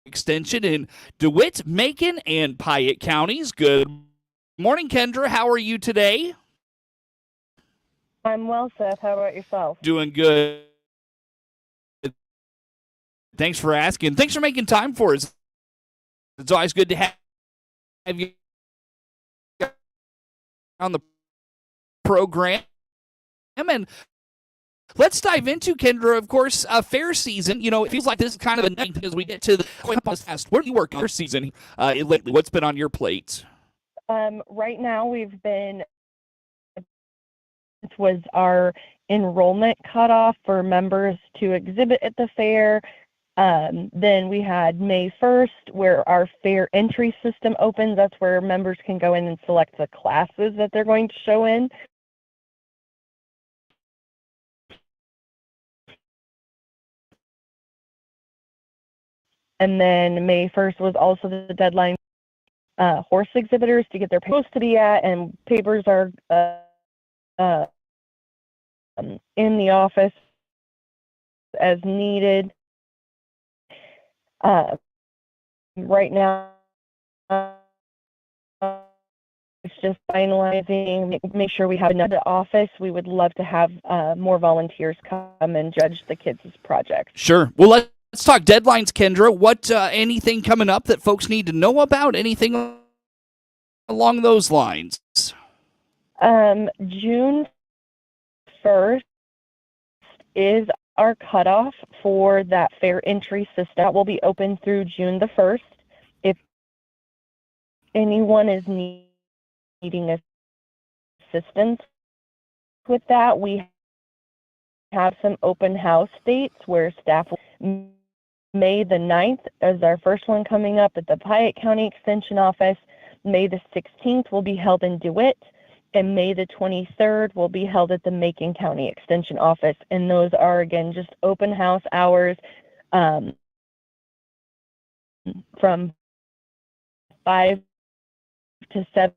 Extension in DeWitt, Macon, and Piatt counties. Good morning, Kendra. How are you today? I'm well, Seth. How about yourself? Doing good. Thanks for asking. Thanks for making time for us. It's always good to have you on the program. And let's dive into, Kendra, of course, fair season. You know, it feels like this is kind of a night as we get to the past. Where do you work on your season lately? What's been on your plate? Right now, it was our enrollment cutoff for members to exhibit at the fair. Then we had May 1st, where our fair entry system opens. That's where members can go in and select the classes that they're going to show in. And then May 1st was also the deadline horse exhibitors to get their papers to be at, and papers are in the office as needed. Right now, it's just finalizing, make sure we have enough in the office. We would love to have more volunteers come and judge the kids' projects. Sure. Well, let's talk deadlines, Kendra. What anything coming up that folks need to know about? Anything along those lines? June 1st is our cutoff for that fair entry system. That will be open through June the 1st. If anyone is needing assistance with that, we have some open house dates where staff will. May the 9th is our first one coming up at the Piatt County Extension Office. May the 16th will be held in DeWitt, and May the 23rd will be held at the Macon County Extension Office. And those are, again, just open house hours from 5 to 7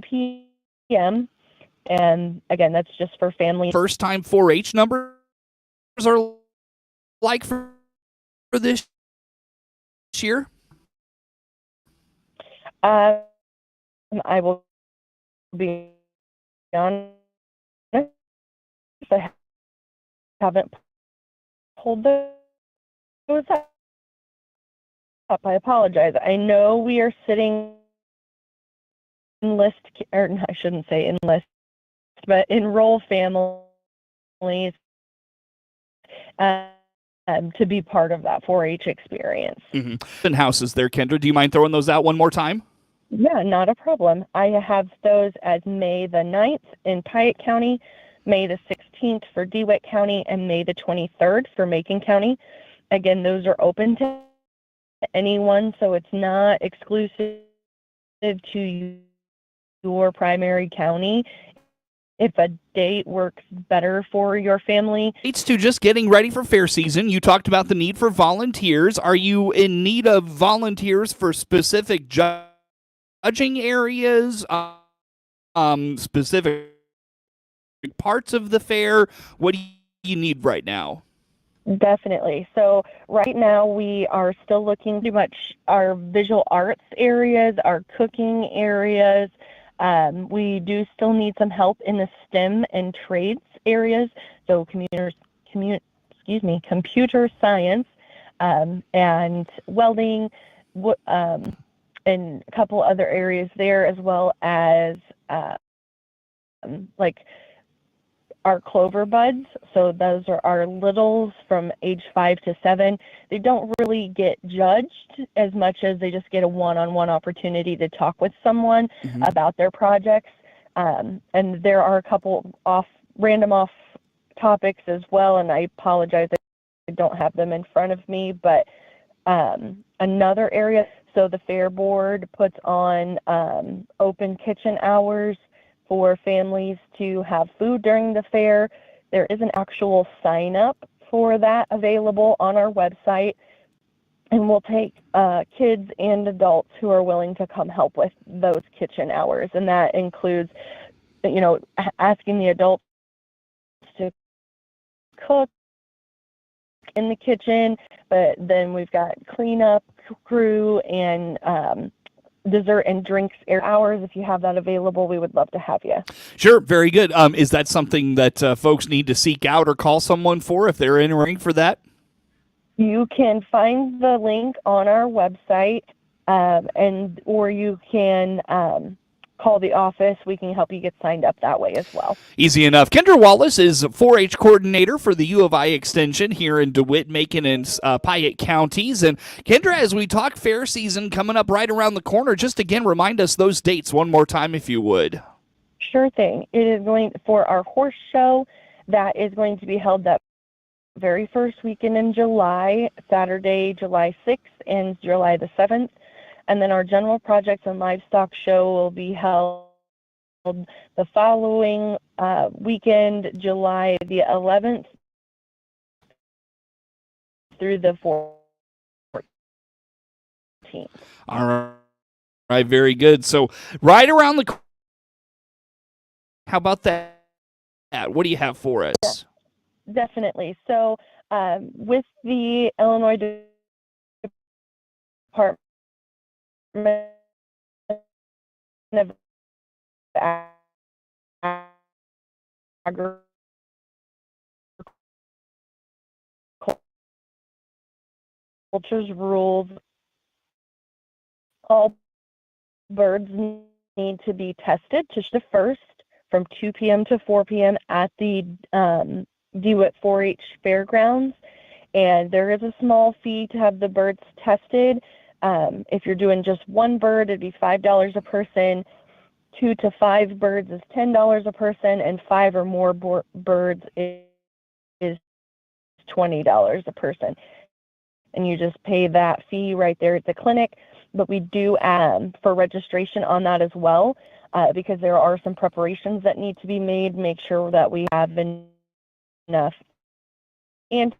p.m. And again, that's just for families. First time 4-H numbers are like for this year? I will be honest, I haven't pulled those up. I apologize. I know we are sitting I shouldn't say enlist, but enroll families to be part of that 4-H experience. Mm-hmm. And houses there, Kendra. Do you mind throwing those out one more time? Yeah, not a problem. I have those as May the 9th in Piatt County, May the 16th for DeWitt County, and May the 23rd for Macon County. Again, those are open to anyone, so it's not exclusive to your primary county. If a date works better for your family. It's to just getting ready for fair season. You talked about the need for volunteers. Are you in need of volunteers for specific judging areas, specific parts of the fair? What do you need right now? Definitely. So right now we are still looking pretty much our visual arts areas, our cooking areas. We do still need some help in the STEM and trades areas. So computer science, and welding, and a couple other areas there, as well as like our clover buds. So those are our littles from age 5 to 7. They don't really get judged as much as they just get a one-on-one opportunity to talk with someone about their projects. And there are a couple random off topics as well, and I apologize that I don't have them in front of me, but another area, so the Fair Board puts on open kitchen hours for families to have food during the fair. There is an actual sign up for that available on our website, and we'll take kids and adults who are willing to come help with those kitchen hours. And that includes, asking the adults to cook in the kitchen, but then we've got cleanup crew and dessert and drinks hours. If you have that available, we would love to have you. Sure, very good. Is that something that folks need to seek out or call someone for if they're entering for that? You can find the link on our website, or you can call the office. We can help you get signed up that way as well. Easy enough. Kendra Wallace is 4-H coordinator for the U of I Extension here in DeWitt, Macon, and Piatt counties. And Kendra, as we talk fair season coming up right around the corner, just again remind us those dates one more time if you would. Sure thing. It is going for our horse show that is going to be held that very first weekend in July, Saturday, July 6th and July the 7th. And then our general projects and livestock show will be held the following weekend, July the 11th through the 14th. All right, very good. So right around the corner, how about that? What do you have for us? Definitely. So with the Illinois Department of Agriculture's rules, all birds need to be tested to the first from 2 p.m. to 4 p.m. at the DeWitt 4-H Fairgrounds, and there is a small fee to have the birds tested. If you're doing just one bird, it'd be $5 a person. 2 to 5 birds is $10 a person, and 5 or more birds is $20 a person. And you just pay that fee right there at the clinic. But we do for registration on that as well, because there are some preparations that need to be made. Make sure that we have enough antigen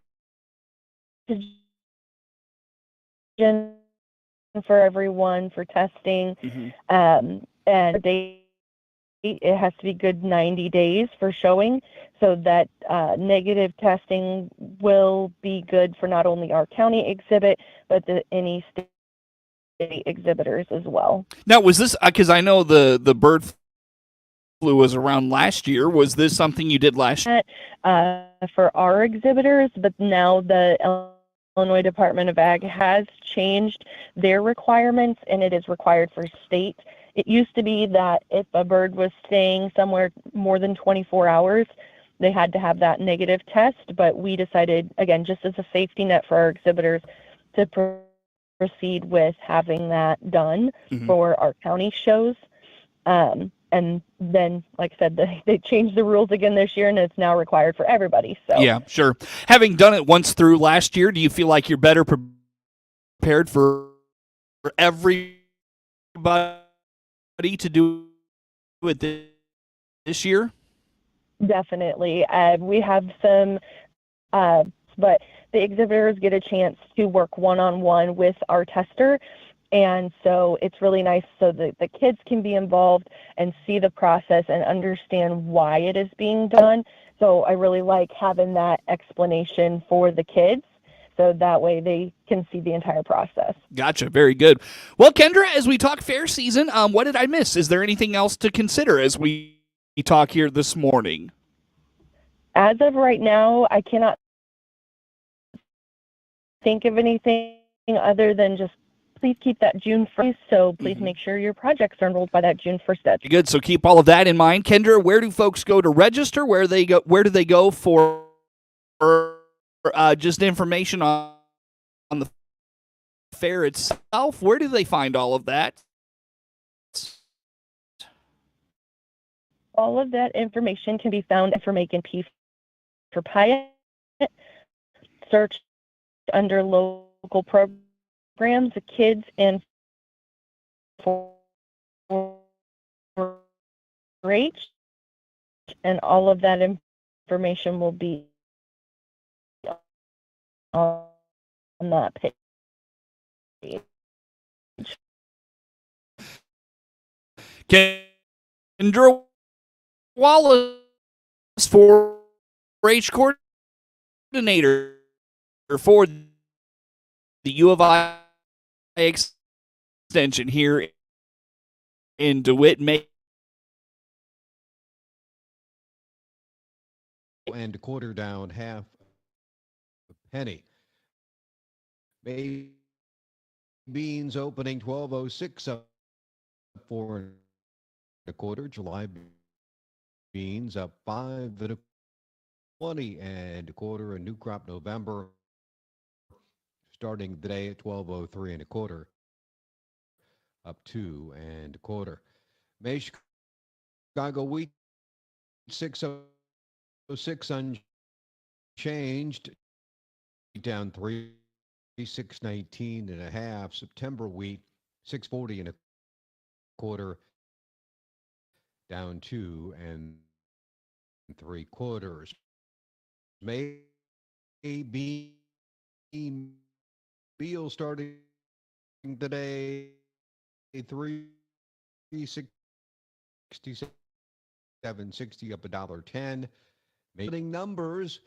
for everyone for testing. And it has to be good 90 days for showing, so that negative testing will be good for not only our county exhibit, but any state exhibitors as well. Now, was this, because I know the bird flu was around last year, was this something you did last year? For our exhibitors, but now the Illinois Department of Ag has changed their requirements, and it is required for state. It used to be that if a bird was staying somewhere more than 24 hours, they had to have that negative test, but we decided, again, just as a safety net for our exhibitors, to proceed with having that done for our county shows. And then, like I said, they changed the rules again this year, and it's now required for everybody. So yeah, sure. Having done it once through last year, do you feel like you're better prepared for everybody to do it this year? Definitely. We have some, but the exhibitors get a chance to work one-on-one with our tester. And so it's really nice so that the kids can be involved and see the process and understand why it is being done. So I really like having that explanation for the kids, so that way they can see the entire process. Gotcha. Very good. Well, Kendra, as we talk fair season, what did I miss? Is there anything else to consider as we talk here this morning? As of right now, I cannot think of anything other than just please keep that June 1st, so please make sure your projects are enrolled by that June 1st deadline. Good, so keep all of that in mind. Kendra, where do folks go to register? Where do they go for just information on the fair itself? Where do they find all of that? All of that information can be found for Macon P for Piatt. Search under local programs, the kids, and for 4-H, and all of that information will be on that page. Kendra Wallace, 4-H coordinator for the U of I extension here in DeWitt, Macon. And quarter down half a penny. May beans opening 12.06 up 4 1/4. July beans up 5 20 1/4. A new crop November starting the day at 12.03 1/4. Up 2 1/4. May Chicago wheat 6.06 unchanged, down 3, 6.19 1/2. September wheat 6.40 1/4, down 2 3/4. May bean meal starting today 3.6760 up $1.10. Making numbers.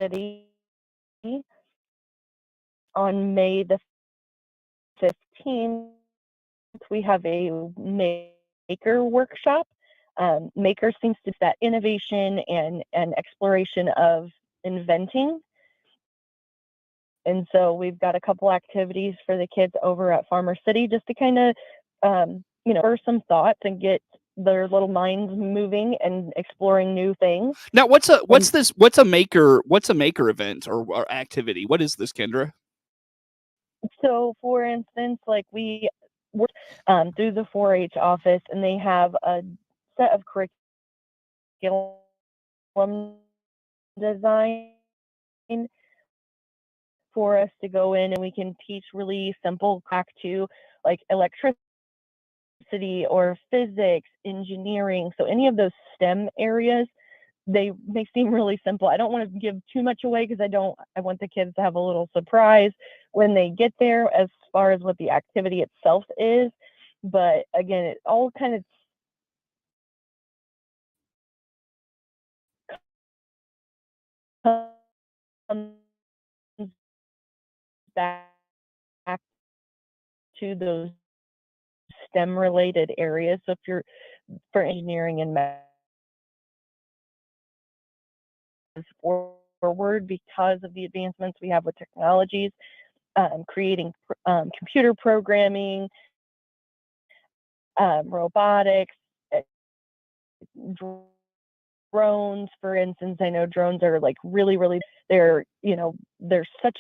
City on May the 15th, we have a maker workshop. Maker seems to be that innovation and exploration of inventing. And so we've got a couple activities for the kids over at Farmer City just to kind of, spur some thoughts and get their little minds moving and exploring new things. Now, what's a maker event or activity? What is this, Kendra? So, for instance, like we work through the 4-H office, and they have a set of curriculum design for us to go in, and we can teach really simple back to like electricity or physics, engineering. So any of those STEM areas they seem really simple. I don't want to give too much away because I want the kids to have a little surprise when they get there as far as what the activity itself is. But again, it all kind of comes back to those STEM related areas. So if you're for engineering and math forward because of the advancements we have with technologies, creating computer programming, robotics, drones, for instance. I know drones are like really, they're such